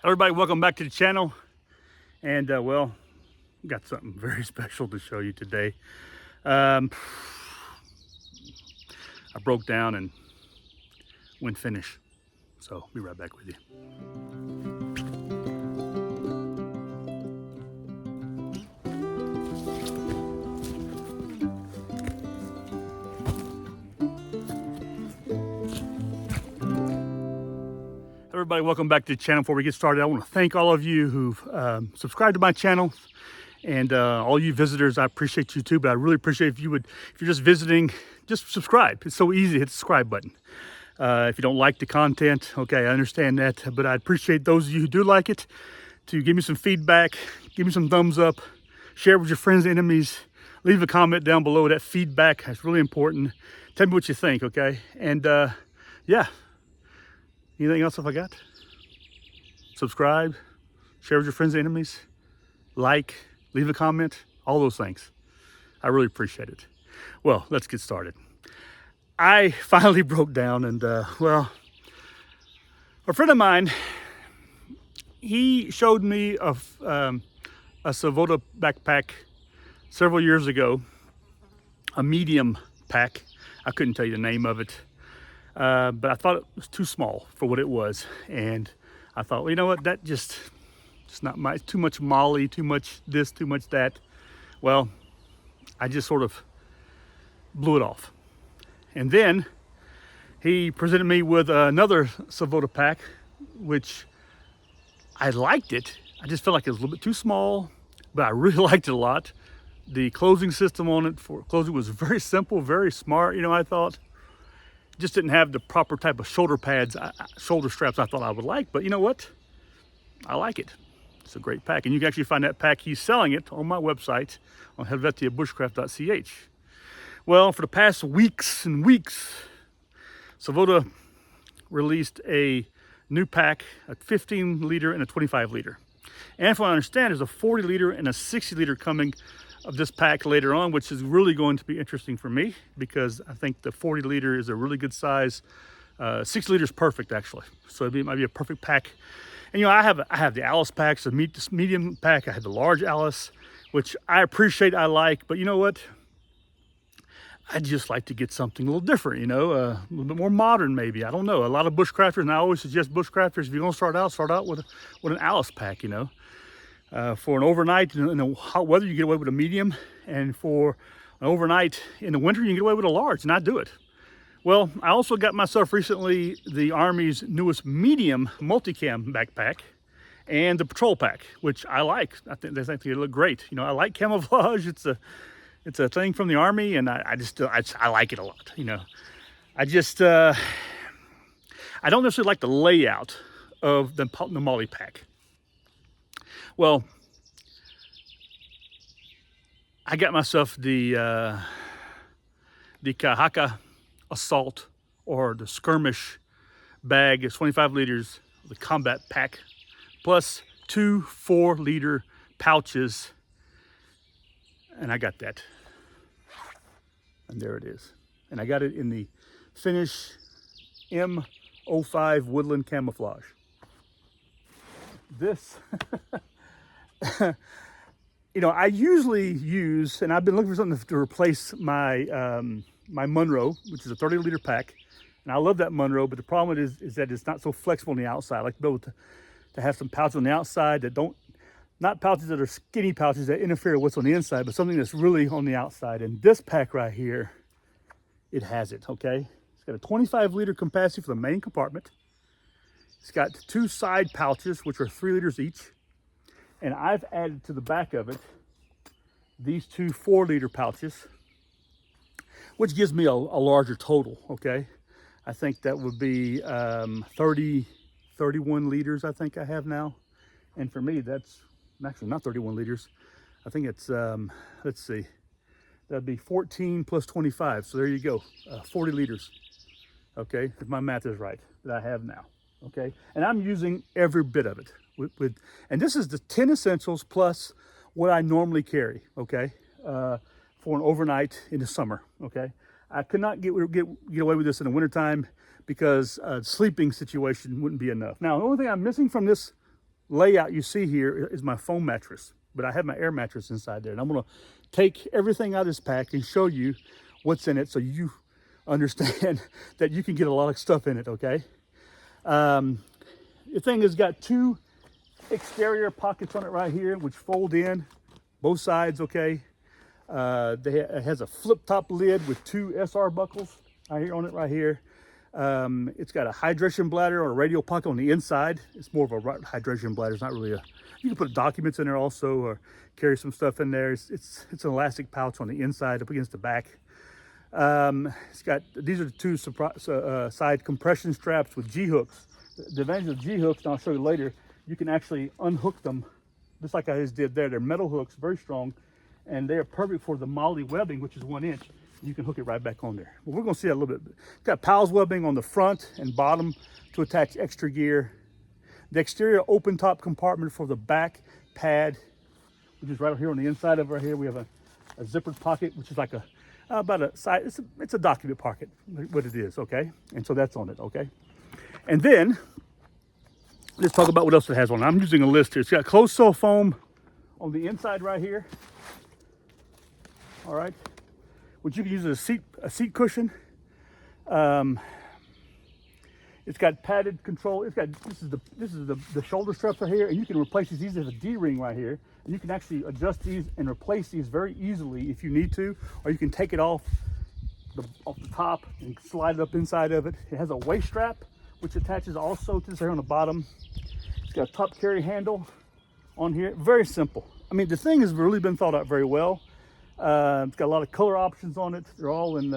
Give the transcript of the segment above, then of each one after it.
Everybody, welcome back to the channel. And well, got something very special to show you today. I broke down and went finish. So be right back with you. Everybody, welcome back to the channel. Before we get started, I want to thank all of you who've subscribed to my channel, and all you visitors. I appreciate you too, but I really appreciate if you're just visiting, just subscribe. It's so easy to hit the subscribe button. If you don't like the content, okay, I understand that, but I appreciate those of you who do like it to give me some feedback, give me some thumbs up, share with your friends and enemies, leave a comment down below. That feedback is really important. Tell me what you think, okay? And yeah. Anything else I forgot? Subscribe, share with your friends and enemies, like, leave a comment, all those things. I really appreciate it. Well, let's get started. I finally broke down, and well, a friend of mine, he showed me a Savotta backpack several years ago, a medium pack. I couldn't tell you the name of it. But I thought it was too small for what it was, and I thought, well, you know what, that it's not my, too much molly, too much this, too much that. Well, I just sort of blew it off. And then he presented me with another Savotta pack, which I liked it. I just felt like it was a little bit too small, but I really liked it a lot. The closing system on it for closing was very simple, very smart, you know, I thought. Just didn't have the proper type of shoulder pads, shoulder straps I thought I would like, but you know what? I like it. It's a great pack, and you can actually find that pack. He's selling it on my website on Helvetiabushcraft.ch. Well, for the past weeks and weeks, Savotta released a new pack, a 15 liter and a 25 liter. And from what I understand, there's a 40 liter and a 60 liter coming of this pack later on, which is really going to be interesting for me because I think the 40 liter is a really good size. 60 liter is perfect, actually. So it might be a perfect pack. And you know, I have the Alice packs, the medium pack. I have the large Alice, which I appreciate, I like. But you know what? I'd just like to get something a little different, you know, a little bit more modern, maybe. I don't know. A lot of bushcrafters, and I always suggest bushcrafters, if you're going to start out with an Alice pack, you know. For an overnight in the hot weather, you get away with a medium, and for an overnight in the winter, you can get away with a large, and I do it. Well, I also got myself recently the Army's newest medium multicam backpack and the patrol pack, which I like. I think they look great. You know, I like camouflage. It's a thing from the Army, and I like it a lot. You know, I don't necessarily like the layout of the Molly pack. Well, I got myself the Kahakka Assault, or the Skirmish bag. It's 25 liters, the combat pack, plus 2 4-liter pouches. And I got that. And there it is. And I got it in the Finish M05 Woodland Camouflage. This... You know, I usually use, and I've been looking for something to replace my my Munro, which is a 30 liter pack, and I love that Munro. But the problem is that it's not so flexible on the outside. I like to be able to have some pouches on the outside that not pouches that are skinny pouches that interfere with what's on the inside, but something that's really on the outside. And this pack right here, it has it. Okay, it's got a 25 liter capacity for the main compartment. It's got 2 side pouches, which are 3 liters each. And I've added to the back of it these 2 4-liter pouches, which gives me a larger total, okay? I think that would be 31 liters, I think I have now. And for me, that's actually not 31 liters. I think it's, let's see, that'd be 14 plus 25. So there you go, 40 liters, okay? If my math is right, that I have now, okay? And I'm using every bit of it. And this is the 10 essentials plus what I normally carry, okay, for an overnight in the summer, okay. I could not get away with this in the wintertime because sleeping situation wouldn't be enough. Now, the only thing I'm missing from this layout you see here is my foam mattress, but I have my air mattress inside there. And I'm gonna take everything out of this pack and show you what's in it so you understand that you can get a lot of stuff in it, okay? The thing has got 2 exterior pockets on it right here, which fold in both sides, okay? It has a flip top lid with 2 SR buckles right here on it right here. It's got a hydration bladder or a radial pocket on the inside. It's more of a hydration bladder. It's not really a, you can put documents in there also or carry some stuff in there. It's an elastic pouch on the inside up against the back. It's got, these are the 2 side compression straps with G-hooks. The advantage of G-hooks, and I'll show you later, you can actually unhook them just like I just did there. They're metal hooks, very strong, and they are perfect for the Molly webbing, which is 1 inch. You can hook it right back on there. But we're gonna see that a little bit. It's got Powell's webbing on the front and bottom to attach extra gear. The exterior open top compartment for the back pad, which is right here on the inside of right here. We have a zippered pocket, which is like a, about a side, it's a document pocket, what it is, okay? And so that's on it, okay? And then, let's talk about what else it has on it. I'm using a list here. It's got closed cell foam on the inside right here. All right, which you can use as a seat cushion. It's got padded control. It's got, this is the shoulder straps right here, and you can replace these. These are the D-ring right here, and you can actually adjust these and replace these very easily if you need to, or you can take it off the top and slide it up inside of it. It has a waist strap, which attaches also to this here on the bottom. It's got a top carry handle on here. Very simple. I mean, the thing has really been thought out very well. It's got a lot of color options on it. They're all in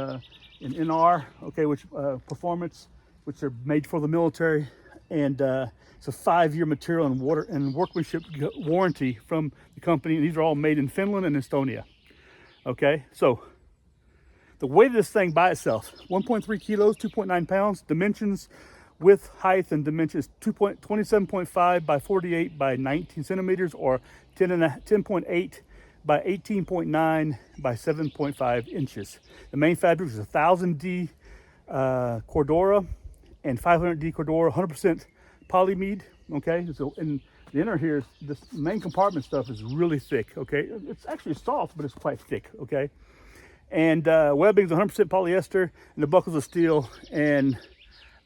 NR, okay, which performance, which are made for the military, and it's a 5-year material and water and workmanship warranty from the company. And these are all made in Finland and Estonia. Okay, so the weight of this thing by itself: 1.3 kilos, 2.9 pounds. Dimensions, width, height, and dimensions: 27.5 by 48 by 19 centimeters, or 10.8 by 18.9 by 7.5 inches. The main fabric is 1000D Cordura and 500D Cordura, 100% polyamide. Okay, so in the inner here, this main compartment stuff is really thick. Okay, it's actually soft, but it's quite thick. Okay, and webbing is 100% polyester, and the buckles are steel and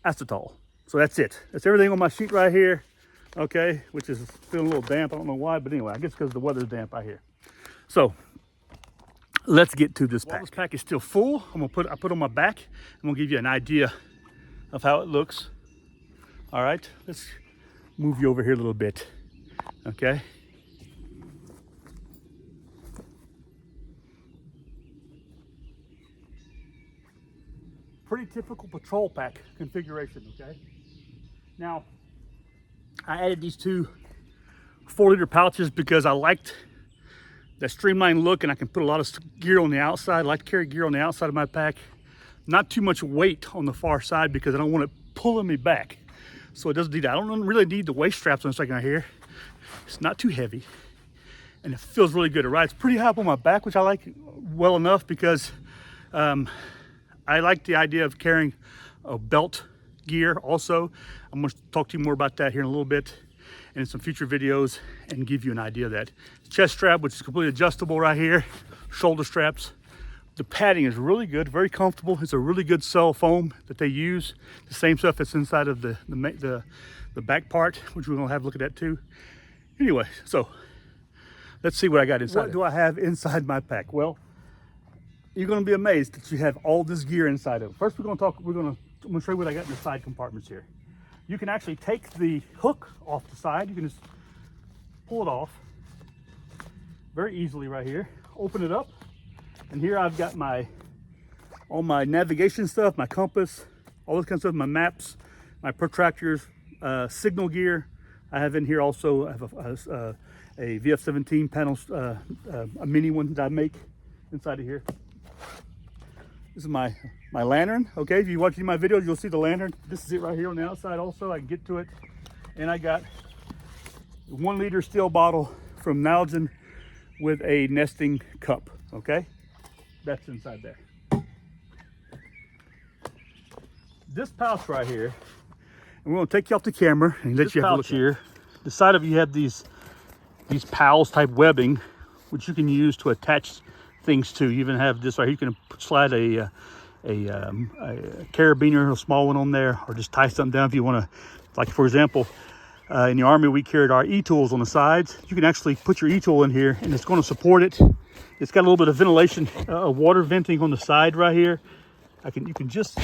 acetal. So that's it. That's everything on my sheet right here. Okay, which is feeling a little damp. I don't know why, but anyway, I guess because the weather's damp out here. So let's get to this pack. While this pack is still full, I put on my back. I'm gonna give you an idea of how it looks. All right, let's move you over here a little bit. Okay. Pretty typical patrol pack configuration, okay? Now, I added these 2 4-liter pouches because I liked that streamlined look, and I can put a lot of gear on the outside. I like to carry gear on the outside of my pack. Not too much weight on the far side because I don't want it pulling me back. So it doesn't need that. I don't really need the waist straps on this thing right here. It's not too heavy, and it feels really good. It rides pretty high up on my back, which I like well enough because I like the idea of carrying a belt gear also. I'm going to talk to you more about that here in a little bit and in some future videos and give you an idea of that. Chest strap, which is completely adjustable right here. Shoulder straps. The padding is really good, very comfortable. It's a really good cell foam that they use. The same stuff that's inside of the back part, which we're going to have a look at that too. Anyway, so let's see what I got inside. What do I have inside my pack? Well, you're going to be amazed that you have all this gear inside of it. First, I'm going to show you what I got in the side compartments here. You can actually take the hook off the side. You can just pull it off very easily right here. Open it up, and here I've got all my navigation stuff, my compass, all this kind of stuff, my maps, my protractors, signal gear. I have in here also, I have a VF17 panel, a mini one that I make inside of here. This is my lantern. Okay, if you watch any of my videos, you'll see the lantern. This is it right here on the outside also. I can get to it. And I got a 1 liter steel bottle from Nalgene with a nesting cup. Okay, that's inside there. This pouch right here, and we're gonna take you off the camera and let you have a look here. the side of it, you have these pals type webbing, which you can use to attach things to. You even have this right here. You can slide a carabiner, a small one on there, or just tie something down if you want to. Like for example, in the Army, we carried our e-tools on the sides. You can actually put your e-tool in here, and it's going to support it. It's got a little bit of ventilation, water venting on the side right here. You can just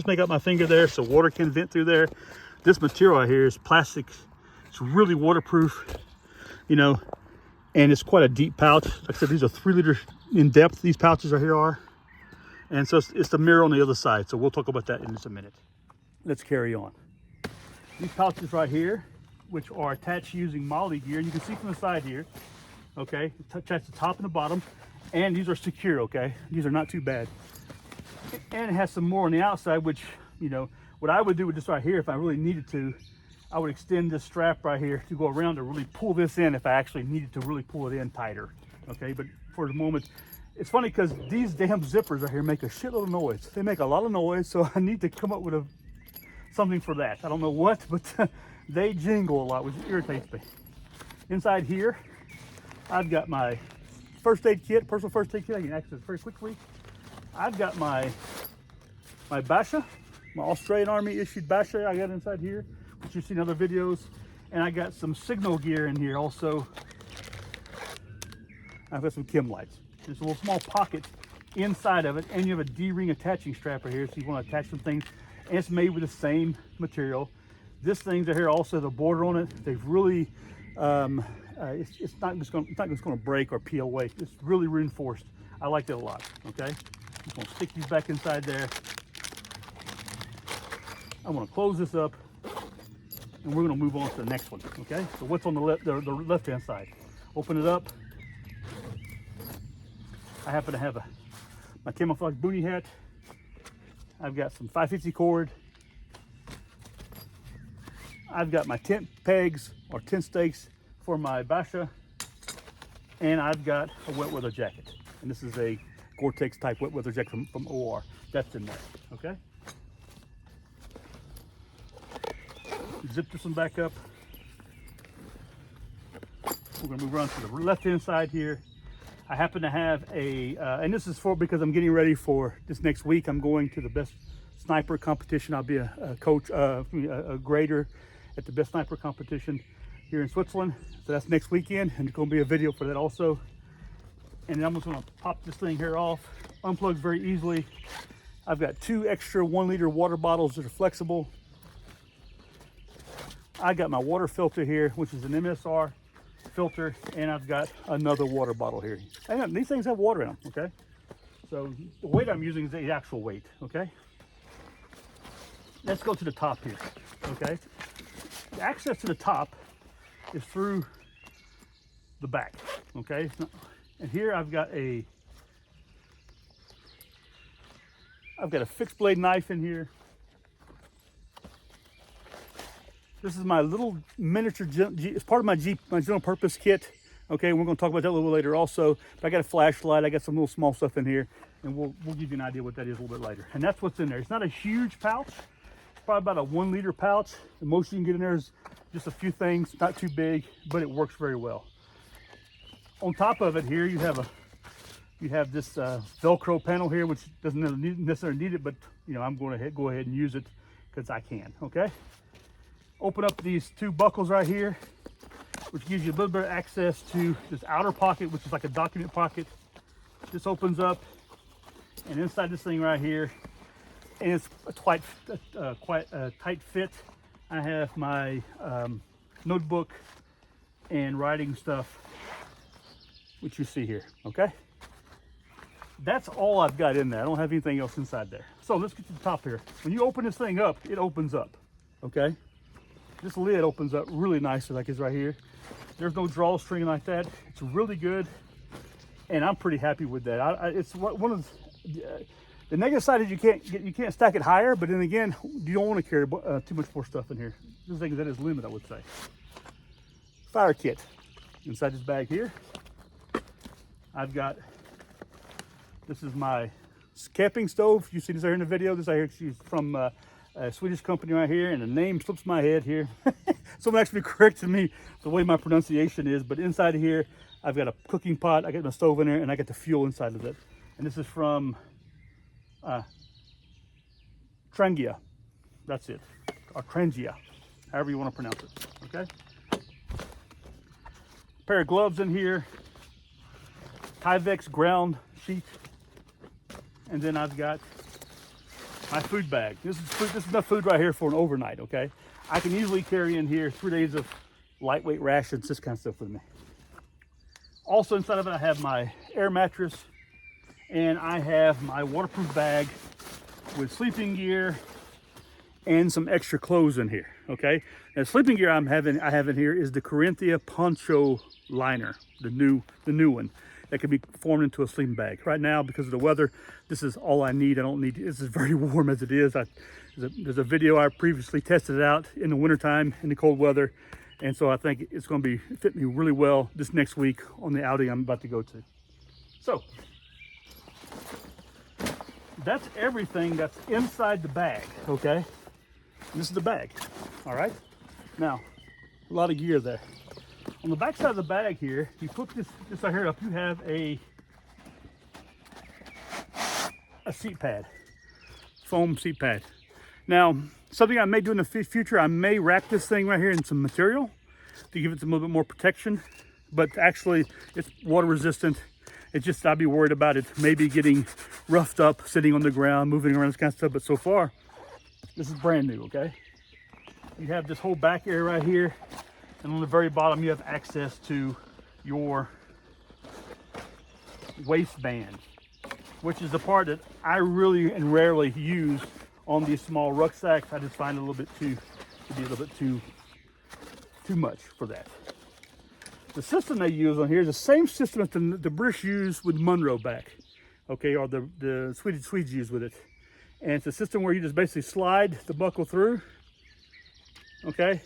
make out my finger there, so water can vent through there. This material right here is plastic. It's really waterproof, you know, and it's quite a deep pouch. Like I said, these are 3 liter in depth. These pouches right here are, and so it's the mirror on the other side. So we'll talk about that in just a minute. Let's carry on. These pouches right here, which are attached using MOLLE gear, you can see from the side here. Okay, attach the top and the bottom, and these are secure. Okay, these are not too bad. And it has some more on the outside, which, you know, what I would do with this right here, if I really needed to, I would extend this strap right here to go around to really pull this in if I actually needed to really pull it in tighter. Okay, but for the moment, it's funny because these damn zippers right here make a shitload of noise. They make a lot of noise, so I need to come up with something for that. I don't know what, but they jingle a lot, which irritates me. Inside here, I've got my first aid kit, personal first aid kit. I can access very quickly. I've got my Basha, my Australian Army issued Basha I got inside here, which you've seen in other videos. And I got some signal gear in here also. I've got some chem lights. There's a little small pocket inside of it, and you have a D-ring attaching strap right here, so you want to attach some things. And it's made with the same material. This thing's right here also has a border on it. They've really, it's not just going to break or peel away. It's really reinforced. I like it a lot. Okay, I'm going to stick these back inside there. I'm going to close this up, and we're going to move on to the next one. Okay, so what's on the left-hand side? Open it up. I happen to have my camouflage boonie hat. I've got some 550 cord. I've got my tent pegs or tent stakes for my Basha, and I've got a wet weather jacket. And this is a Gore-Tex type wet weather jacket from OR. That's in there. Okay. Zip this one back up. We're gonna move around to the left-hand side here. I happen to have and this is because I'm getting ready for this next week. I'm going to the best sniper competition. I'll be a coach, a grader at the best sniper competition here in Switzerland. So that's next weekend, and there's gonna be a video for that also. And then I'm just gonna pop this thing here off, unplug very easily. I've got 2 extra 1 liter water bottles that are flexible. I got my water filter here, which is an MSR filter, and I've got another water bottle here. And these things have water in them, okay? So the weight I'm using is the actual weight, okay? Let's go to the top here, okay? The access to the top is through the back, okay? And here I've got a fixed blade knife in here. This is my little miniature, it's part of my general purpose kit. Okay, we're gonna talk about that a little bit later also. But I got a flashlight, I got some little small stuff in here, and we'll give you an idea what that is a little bit later. And that's what's in there. It's not a huge pouch. It's probably about a 1 liter pouch. The most you can get in there is just a few things, not too big, but it works very well. On top of it here, you have this Velcro panel here, which doesn't necessarily need it, but you know, I'm going to go ahead and use it because I can, okay? Open up these 2 buckles right here, which gives you a little bit of access to this outer pocket, which is like a document pocket. This opens up, and inside this thing right here, and it's quite a tight fit. I have my notebook and writing stuff, which you see here, okay? That's all I've got in there. I don't have anything else inside there. So let's get to the top here. When you open this thing up, it opens up, okay? This lid opens up really nicely like it's right here. There's no drawstring like that. It's really good, and I'm pretty happy with that. It's one of the negative side is you can't stack it higher, but then again, you don't want to carry too much more stuff in here. This thing that is limit, I would say. Fire kit inside this bag here. I've got, this is my camping stove. You see this here in the video. This right here is from a Swedish company right here, and the name slips my head here. Someone actually corrected me the way my pronunciation is, but inside of here, I've got a cooking pot, I got my stove in there, and I got the fuel inside of it. And this is from Trangia. That's it. Or Trangia, however you want to pronounce it. Okay. A pair of gloves in here. Tyvek ground sheet. And then I've got my food bag. This is enough food right here for an overnight, okay? I can easily carry in here 3 days of lightweight rations, this kind of stuff with me. Also inside of it, I have my air mattress, and I have my waterproof bag with sleeping gear and some extra clothes in here, okay? Now, sleeping gear I have in here is the Corinthia poncho liner, the new one that can be formed into a sleeping bag. Right now, because of the weather, this is all I need. I don't need, this is very warm as it is. There's a video I previously tested it out in the wintertime in the cold weather. And so I think it's gonna fit me really well this next week on the outing I'm about to go to. So, that's everything that's inside the bag, okay? And this is the bag, all right? Now, a lot of gear there. On the back side of the bag here, you put this right here up, you have a seat pad, foam seat pad. Now, something I may do in the future, I may wrap this thing right here in some material to give it some little bit more protection, but actually it's water resistant. It's just, I'd be worried about it maybe getting roughed up, sitting on the ground, moving around, this kind of stuff. But so far, this is brand new, okay? You have this whole back area right here. And on the very bottom, you have access to your waistband, which is the part that I really and rarely use on these small rucksacks. I just find it to be a little bit too much for that. The system they use on here is the same system that the British use with Munro back, okay, or the Swedes use with it. And it's a system where you just basically slide the buckle through, okay,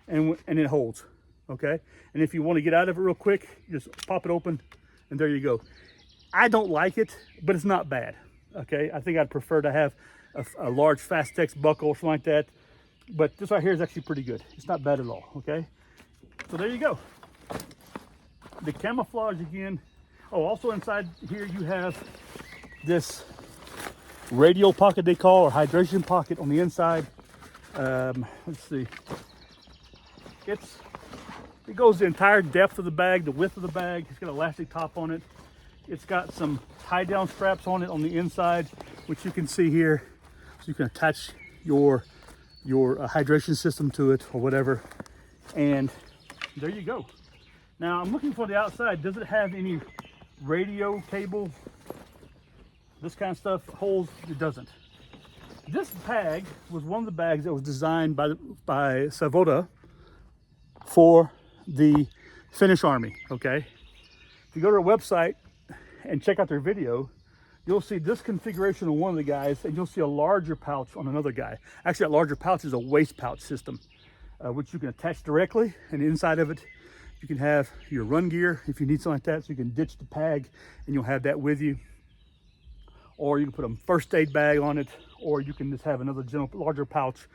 and it holds, okay? And if you want to get out of it real quick, you just pop it open, and there you go. I don't like it, but it's not bad, okay? I think I'd prefer to have a large Fastex buckle or something like that, but this right here is actually pretty good. It's not bad at all, okay? So there you go. The camouflage again. Oh, also inside here you have this radial pocket they call, or hydration pocket on the inside. Let's see. It goes the entire depth of the bag, the width of the bag. It's got an elastic top on it. It's got some tie down straps on it on the inside, which you can see here. So you can attach your hydration system to it or whatever. And there you go. Now I'm looking for the outside. Does it have any radio cable? This kind of stuff, holes? It doesn't. This bag was one of the bags that was designed by Savotta for the Finnish army, okay? If you go to their website and check out their video, you'll see this configuration on one of the guys, and you'll see a larger pouch on another guy. Actually, that larger pouch is a waist pouch system, which you can attach directly, and inside of it, you can have your run gear if you need something like that, so you can ditch the bag and you'll have that with you. Or you can put a first aid bag on it, or you can just have another larger pouch,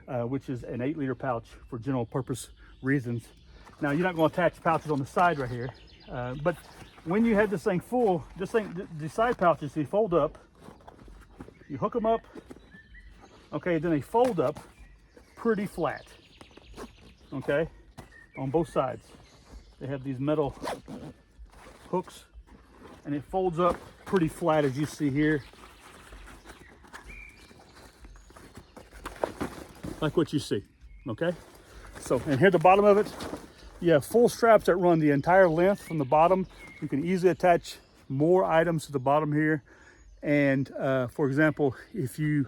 which is an 8-liter pouch for general purpose reasons. Now you're not going to attach pouches on the side right here, but when you have this thing full, the side pouches, they fold up, you hook them up, okay, then they fold up pretty flat, okay, on both sides. They have these metal hooks, and it folds up pretty flat, as you see here, like what you see, okay? So, and here at the bottom of it, you have full straps that run the entire length from the bottom. You can easily attach more items to the bottom here. And for example, if you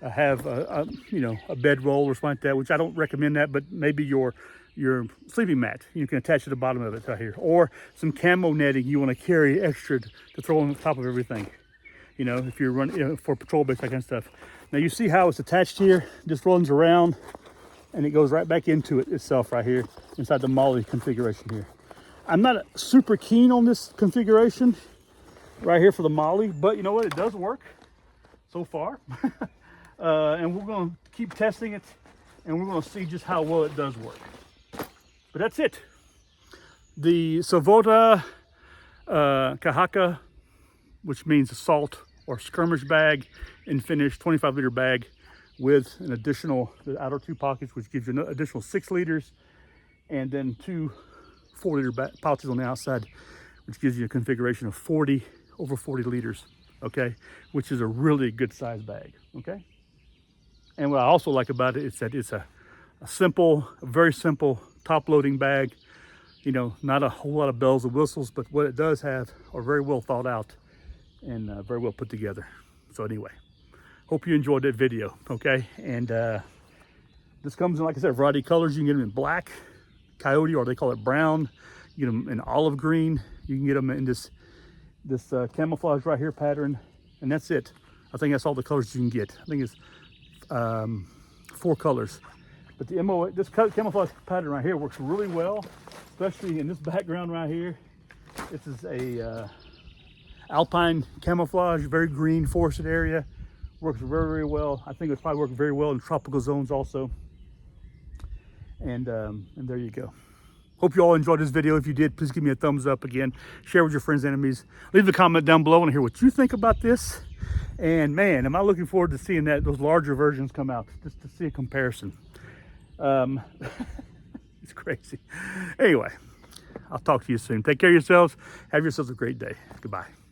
have a bedroll or something like that, which I don't recommend that, but maybe your sleeping mat, you can attach to the bottom of it right here. Or some camo netting you want to carry extra to throw on the top of everything. You know, if you're running for patrol base, that kind of stuff. Now you see how it's attached here, just runs around and it goes right back into it itself right here inside the Molly configuration here. I'm not super keen on this configuration right here for the Molly, but you know what, it does work so far. and we're going to keep testing it, and we're going to see just how well it does work. But that's it. The Savotta Kahakka, which means assault or skirmish bag, in finish 25-liter bag with an additional, the outer 2 pockets, which gives you an additional 6 liters, and then 2 4-liter pouches on the outside, which gives you a configuration of 40, over 40 liters, okay? Which is a really good size bag, okay? And what I also like about it is that it's a simple, a very simple top-loading bag. You know, not a whole lot of bells and whistles, but what it does have are very well thought out and very well put together. So anyway, hope you enjoyed that video, okay? And this comes in, like I said, a variety of colors. You can get them in black, coyote, or they call it brown. You get them in olive green. You can get them in this camouflage right here pattern, and that's it. I think that's all the colors you can get. I think it's 4 colors. But the this camouflage pattern right here works really well, especially in this background right here. This is a alpine camouflage, very green forested area. Works very, very well. I think it's probably working very well in tropical zones also. And there you go. Hope you all enjoyed this video. If you did, please give me a thumbs up. Again, share with your friends and enemies. Leave a comment down below and hear what you think about this. And man, am I looking forward to seeing those larger versions come out, just to see a comparison. It's crazy. Anyway, I'll talk to you soon. Take care of yourselves. Have yourselves a great day. Goodbye.